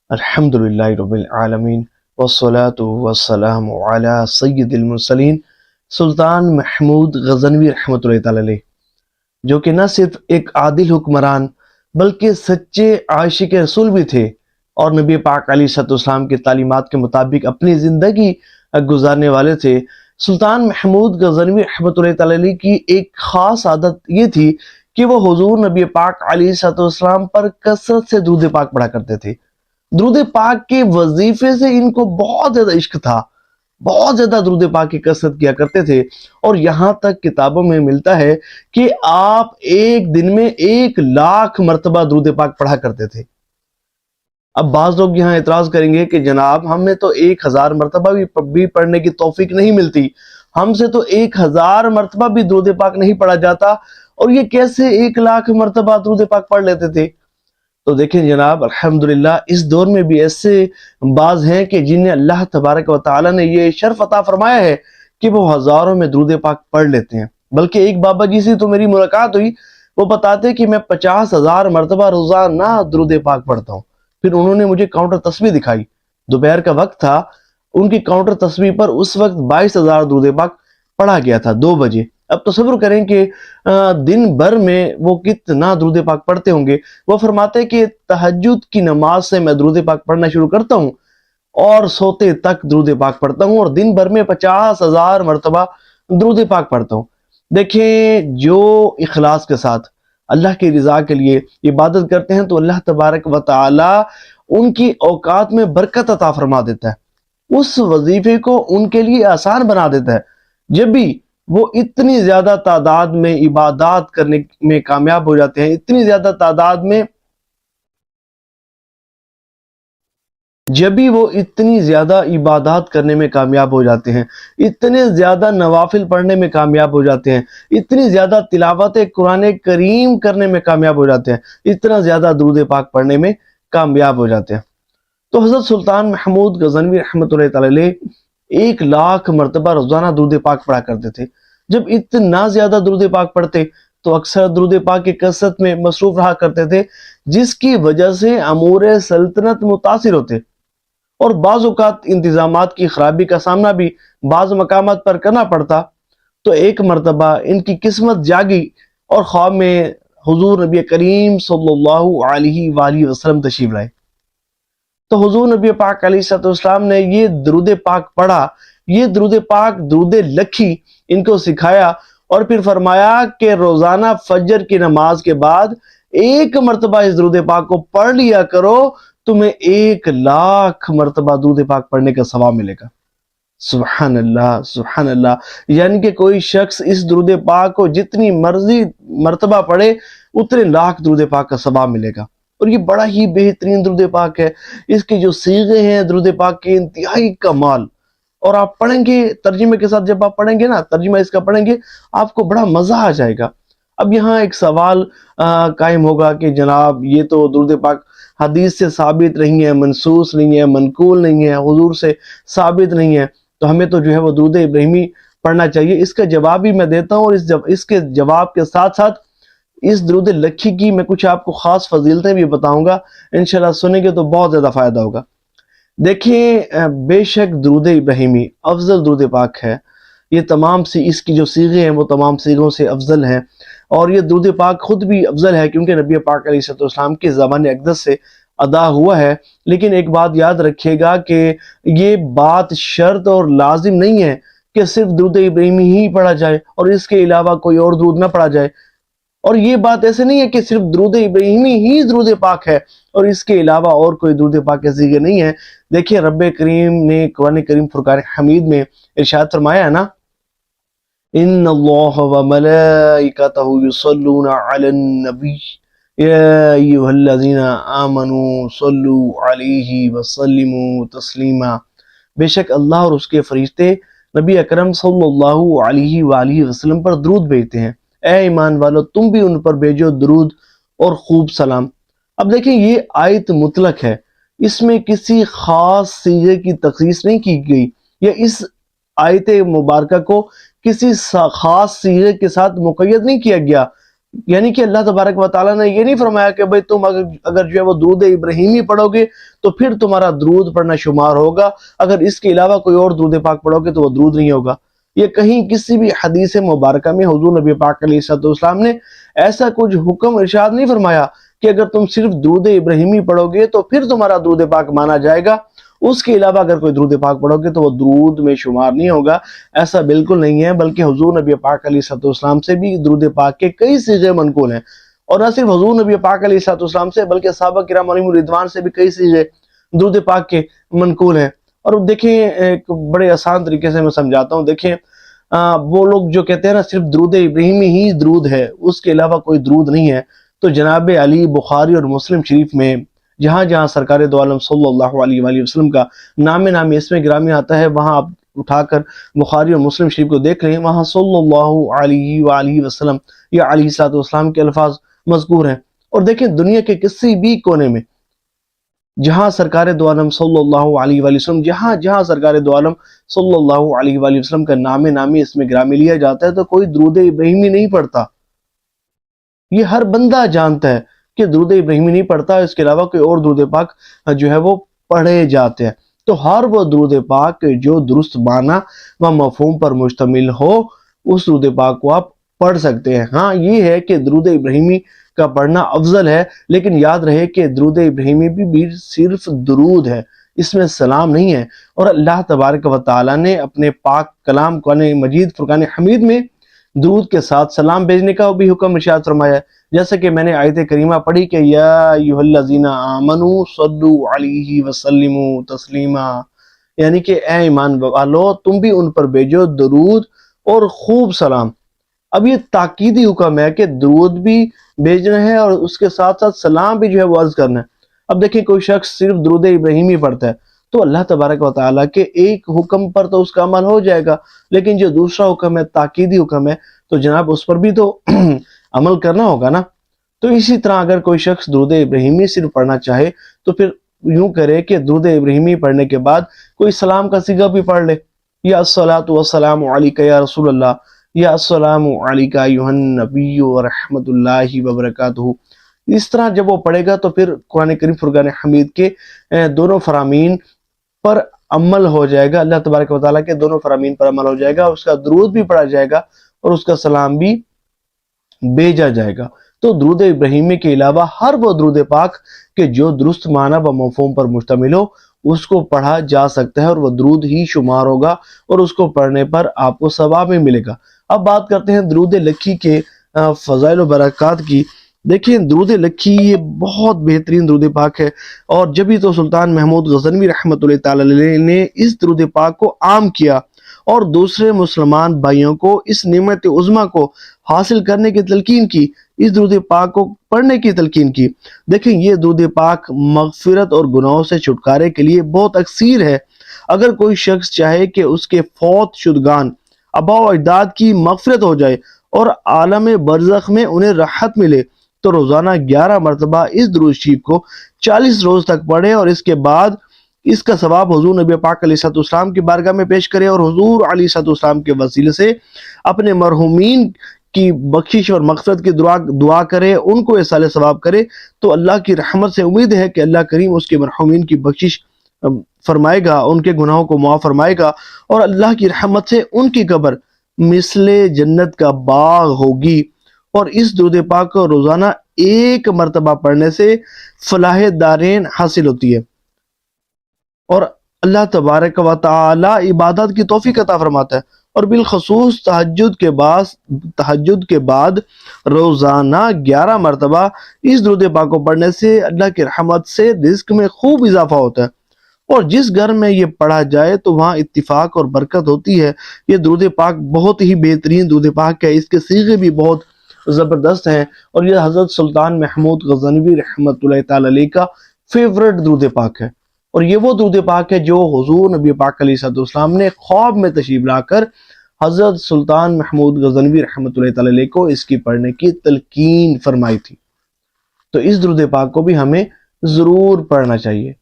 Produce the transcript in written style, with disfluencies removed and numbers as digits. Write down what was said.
الحمدللہ رب العالمین والصلاة والسلام علی سید المرسلین سلطان محمود غزنوی رحمۃ اللہ تعالی علیہ، جو کہ نہ صرف ایک عادل حکمران بلکہ سچے عاشق رسول بھی تھے اور نبی پاک علیہ السلام کی تعلیمات کے مطابق اپنی زندگی گزارنے والے تھے۔ سلطان محمود غزنوی رحمۃ اللہ تعالی علیہ کی ایک خاص عادت یہ تھی کہ وہ حضور نبی پاک علیہ السلام پر کثرت سے درود پاک پڑھا کرتے تھے۔ درود پاک کے وظیفے سے ان کو بہت زیادہ عشق تھا، بہت زیادہ درود پاک کی کثرت کیا کرتے تھے، اور یہاں تک کتابوں میں ملتا ہے کہ آپ ایک دن میں 1,00,000 مرتبہ درود پاک پڑھا کرتے تھے۔ اب بعض لوگ یہاں اعتراض کریں گے کہ جناب ہمیں تو 1,000 مرتبہ بھی پڑھنے کی توفیق نہیں ملتی، ہم سے تو 1,000 مرتبہ بھی درود پاک نہیں پڑھا جاتا، اور یہ کیسے 1,00,000 مرتبہ درود پاک پڑھ لیتے تھے؟ تو دیکھیں جناب، الحمدللہ اس دور میں بھی ایسے بعض ہیں کہ جنہیں اللہ تبارک و تعالی نے یہ شرف عطا فرمایا ہے کہ وہ ہزاروں میں درود پاک پڑھ لیتے ہیں۔ بلکہ ایک بابا جی سے تو میری ملاقات ہوئی، وہ بتاتے کہ میں 50,000 مرتبہ روزانہ درود پاک پڑھتا ہوں۔ پھر انہوں نے مجھے کاؤنٹر تسبیح دکھائی، دوپہر کا وقت تھا، ان کی کاؤنٹر تسبیح پر اس وقت 22,000 درود پاک پڑھا گیا تھا 2 بجے۔ اب تصور کریں کہ دن بھر میں وہ کتنا درود پاک پڑھتے ہوں گے۔ وہ فرماتے کہ تہجد کی نماز سے میں درود پاک پڑھنا شروع کرتا ہوں اور سوتے تک درود پاک پڑھتا ہوں، اور دن بھر میں 50,000 مرتبہ درود پاک پڑھتا ہوں۔ دیکھیں، جو اخلاص کے ساتھ اللہ کی رضا کے لیے عبادت کرتے ہیں تو اللہ تبارک و تعالی ان کی اوقات میں برکت عطا فرما دیتا ہے، اس وظیفے کو ان کے لیے آسان بنا دیتا ہے۔ جب بھی وہ اتنی زیادہ تعداد میں عبادات کرنے میں کامیاب ہو جاتے ہیں، اتنی زیادہ تعداد میں جب بھی وہ اتنی زیادہ عبادات کرنے میں کامیاب ہو جاتے ہیں، اتنے زیادہ نوافل پڑھنے میں کامیاب ہو جاتے ہیں، اتنی زیادہ تلاوت قرآن کریم کرنے میں کامیاب ہو جاتے ہیں، اتنا زیادہ درود پاک پڑھنے میں کامیاب ہو جاتے ہیں۔ تو حضرت سلطان محمود غزنوی رحمۃ اللہ تعالی علیہ 1,00,000 مرتبہ روزانہ درود پاک پڑھا کرتے تھے۔ جب اتنا زیادہ درود پاک پڑھتے تو اکثر درود پاک کی کثرت میں مصروف رہا کرتے تھے، جس کی وجہ سے امور سلطنت متاثر ہوتے، اور بعض اوقات انتظامات کی خرابی کا سامنا بھی بعض مقامات پر کرنا پڑتا۔ تو ایک مرتبہ ان کی قسمت جاگی اور خواب میں حضور نبی کریم صلی اللہ علیہ وآلہ وسلم تشریف لائے۔ تو حضور نبی پاک علیہ السلام نے یہ درود پاک پڑھا، یہ درود پاک درود لکھی ان کو سکھایا، اور پھر فرمایا کہ روزانہ فجر کی نماز کے بعد 1 مرتبہ اس درود پاک کو پڑھ لیا کرو، تمہیں 1,00,000 مرتبہ درود پاک پڑھنے کا ثواب ملے گا۔ سبحان اللہ، سبحان اللہ، یعنی کہ کوئی شخص اس درود پاک کو جتنی مرضی مرتبہ پڑھے اتنے لاکھ درود پاک کا ثواب ملے گا۔ اور یہ بڑا ہی بہترین درود پاک ہے، اس کے جو صیغے ہیں درود پاک کے انتہائی کمال، اور آپ پڑھیں گے ترجمے کے ساتھ، جب آپ پڑھیں گے نا، ترجمہ اس کا پڑھیں گے، آپ کو بڑا مزہ آ جائے گا۔ اب یہاں ایک سوال قائم ہوگا کہ جناب یہ تو درود پاک حدیث سے ثابت نہیں ہے، منسوخ نہیں ہے، منقول نہیں ہے، حضور سے ثابت نہیں ہے، تو ہمیں تو جو ہے وہ درود ابراہیمی پڑھنا چاہیے۔ اس کا جواب بھی میں دیتا ہوں، اور اس کے جواب کے ساتھ ساتھ اس درود لکھی کی میں کچھ آپ کو خاص فضیلتیں بھی بتاؤں گا، انشاءاللہ سنیں گے تو بہت زیادہ فائدہ ہوگا۔ دیکھیں، بے شک درود ابراہیمی افضل درود پاک ہے، یہ تمام اس کی جو صیغے ہیں وہ تمام صیغوں سے افضل ہیں، اور یہ درود پاک خود بھی افضل ہے کیونکہ نبی پاک علیہ السلام کی زبان اقدس سے ادا ہوا ہے۔ لیکن ایک بات یاد رکھیے گا کہ یہ بات شرط اور لازم نہیں ہے کہ صرف درود ابراہیمی ہی پڑھا جائے اور اس کے علاوہ کوئی اور درود نہ پڑھا جائے، اور یہ بات ایسے نہیں ہے کہ صرف درود ابراہیمی ہی درود پاک ہے اور اس کے علاوہ اور کوئی درود پاک کے صیغے نہیں ہیں۔ دیکھیں، رب کریم نے قرآن کریم فرقان حمید میں ارشاد فرمایا ہے نا، ان اللہ وملائکتہ یصلون علی النبی یا ایھا الذین آمنوا صلوا علیہ وسلموا تسلیما، بے شک اللہ اور اس کے فرشتے نبی اکرم صلی اللہ علیہ وآلہ وسلم پر درود بھیجتے ہیں، اے ایمان والو تم بھی ان پر بھیجو درود اور خوب سلام۔ اب دیکھیں، یہ آیت مطلق ہے، اس میں کسی خاص صیغے کی تخصیص نہیں کی گئی، یا اس آیت مبارکہ کو کسی خاص صیغے کے ساتھ مقید نہیں کیا گیا، یعنی کہ اللہ تبارک و تعالیٰ نے یہ نہیں فرمایا کہ بھئی تم اگر جو ہے وہ درود ابراہیمی پڑھو گے تو پھر تمہارا درود پڑھنا شمار ہوگا، اگر اس کے علاوہ کوئی اور درود پاک پڑھو گے تو وہ درود نہیں ہوگا۔ یہ کہیں کسی بھی حدیث مبارکہ میں حضور نبی پاک علیہ السلام نے ایسا کچھ حکم ارشاد نہیں فرمایا کہ اگر تم صرف درود ابراہیمی پڑھو گے تو پھر تمہارا درود پاک مانا جائے گا، اس کے علاوہ اگر کوئی درود پاک پڑھو گے تو وہ درود میں شمار نہیں ہوگا۔ ایسا بالکل نہیں ہے، بلکہ حضور نبی پاک علیہ السلام سے بھی درود پاک کے کئی صیغے منقول ہیں، اور نہ صرف حضور نبی پاک علیہ السلام سے بلکہ صحابہ کرام علیہم الرضوان سے بھی کئی صیغے درود پاک کے منقول ہیں۔ اور دیکھیں ایک بڑے آسان طریقے سے میں سمجھاتا ہوں، دیکھیں وہ لوگ جو کہتے ہیں نا صرف درود ابراہیمی ہی درود ہے، اس کے علاوہ کوئی درود نہیں ہے، تو جناب علی بخاری اور مسلم شریف میں جہاں جہاں سرکار دو عالم صلی اللہ علیہ وآلہ وسلم کا نام اسم گرامی آتا ہے، وہاں آپ اٹھا کر بخاری اور مسلم شریف کو دیکھ لیں، وہاں صلی اللہ علیہ وآلہ وسلم یا علیہ الصلوۃ والسلام کے الفاظ مذکور ہیں۔ اور دیکھیں دنیا کے کسی بھی کونے میں جہاں سرکار دو عالم صلی اللہ علیہ وآلہ وسلم جہاں سرکار دو عالم صلی اللہ علیہ وآلہ وسلم کا نام اسم گرامی لیا جاتا ہے تو کوئی درود ابراہیمی نہیں پڑھتا۔ یہ ہر بندہ جانتا ہے کہ درود ابراہیمی نہیں پڑھتا، اس کے علاوہ کوئی اور درود پاک جو ہے وہ پڑھے جاتے ہیں۔ تو ہر وہ درود پاک جو درست معنی و مفہوم پر مشتمل ہو، اس درود پاک کو آپ پڑھ سکتے ہیں۔ ہاں یہ ہے کہ درود ابراہیمی کا پڑھنا افضل ہے، لیکن یاد رہے کہ درود ابراہیمی بھی صرف درود ہے، اس میں سلام نہیں ہے۔ اور اللہ تبارک و تعالیٰ نے اپنے پاک کلام قرآن مجید فرقان حمید میں درود کے ساتھ سلام بھیجنے کا بھی حکم ارشاد فرمایا ہے، جیسے کہ میں نے آیت کریمہ پڑھی کہ یا ایھا الذین آمنوا صلوا علیہ وسلموا تسلیما، یعنی کہ اے ایمان والو تم بھی ان پر بھیجو درود اور خوب سلام۔ اب یہ تاکیدی حکم ہے کہ درود بھی بھیجنا ہے اور اس کے ساتھ ساتھ سلام بھی جو ہے وہ عرض کرنا ہے۔ اب دیکھیں کوئی شخص صرف درود ابراہیمی پڑھتا ہے تو اللہ تبارک و تعالیٰ کے ایک حکم پر تو اس کا عمل ہو جائے گا، لیکن جو دوسرا حکم ہے تاکیدی حکم ہے تو جناب اس پر بھی تو عمل کرنا ہوگا نا۔ تو اسی طرح اگر کوئی شخص درود ابراہیمی صرف پڑھنا چاہے تو پھر یوں کرے کہ درود ابراہیمی پڑھنے کے بعد کوئی سلام کا صیغہ بھی پڑھ لے، یا الصلاۃ والسلام علیک یا رسول اللہ، یا السلام علیک ایھا النبی ورحمۃ اللہ وبرکاتہ۔ اس طرح جب وہ پڑھے گا تو پھر قرآن کریم فرقان حمید کے دونوں فرامین پر عمل ہو جائے گا، اللہ تبارک و تعالیٰ کے دونوں فرامین پر عمل ہو جائے گا، اس کا درود بھی پڑھا جائے گا اور اس کا سلام بھی بھیجا جائے گا۔ تو درود ابراہیمی کے علاوہ ہر وہ درود پاک کہ جو درست معنی و مفہوم پر مشتمل ہو اس کو پڑھا جا سکتا ہے، اور وہ درود ہی شمار ہوگا اور اس کو پڑھنے پر آپ کو ثواب میں ملے گا۔ اب بات کرتے ہیں درود لکھی کے فضائل و برکات کی۔ دیکھیں درود لکھی یہ بہت بہترین درود پاک ہے، اور جبھی تو سلطان محمود غزنوی رحمۃ اللہ تعالی علیہ نے اس درود پاک کو عام کیا اور دوسرے مسلمان بھائیوں کو اس نعمت عظمیٰ کو حاصل کرنے کی تلقین کی، اس درود پاک کو پڑھنے کی تلقین کی۔ دیکھیں یہ درود پاک مغفرت اور گناہوں سے چھٹکارے کے لیے بہت اکثیر ہے۔ اگر کوئی شخص چاہے کہ اس کے فوت شدگان آباء و اجداد کی مغفرت ہو جائے اور عالم برزخ میں انہیں راحت ملے تو روزانہ 11 مرتبہ اس درود شریف کو 40 روز تک پڑھے، اور اس کے بعد اس کا ثواب حضور نبی پاک علیہ السلام کی بارگاہ میں پیش کرے، اور حضور علیہ السلام کے وسیلے سے اپنے مرحومین کی بخشش اور مغفرت کی دعا کرے، ان کو احصال ثواب کرے، تو اللہ کی رحمت سے امید ہے کہ اللہ کریم اس کے مرحومین کی بخشش فرمائے گا، ان کے گناہوں کو معاف فرمائے گا، اور اللہ کی رحمت سے ان کی قبر مثل جنت کا باغ ہوگی۔ اور اس درود پاک کو روزانہ 1 مرتبہ پڑھنے سے فلاح دارین حاصل ہوتی ہے، اور اللہ تبارک و تعالی عبادت کی توفیق عطا فرماتا ہے۔ اور بالخصوص تہجد کے بعد روزانہ 11 مرتبہ اس درود پاک کو پڑھنے سے اللہ کی رحمت سے رزق میں خوب اضافہ ہوتا ہے، اور جس گھر میں یہ پڑھا جائے تو وہاں اتفاق اور برکت ہوتی ہے۔ یہ درود پاک بہت ہی بہترین درود پاک ہے، اس کے صیغے بھی بہت زبردست ہیں، اور یہ حضرت سلطان محمود غزنوی رحمۃ اللہ تعالی علیہ کا فیورٹ درود پاک ہے، اور یہ وہ درود پاک ہے جو حضور نبی پاک علیہ السلام نے خواب میں تشریف لا کر حضرت سلطان محمود غزنوی رحمۃ اللہ تعالی علیہ کو اس کی پڑھنے کی تلقین فرمائی تھی۔ تو اس درود پاک کو بھی ہمیں ضرور پڑھنا چاہیے۔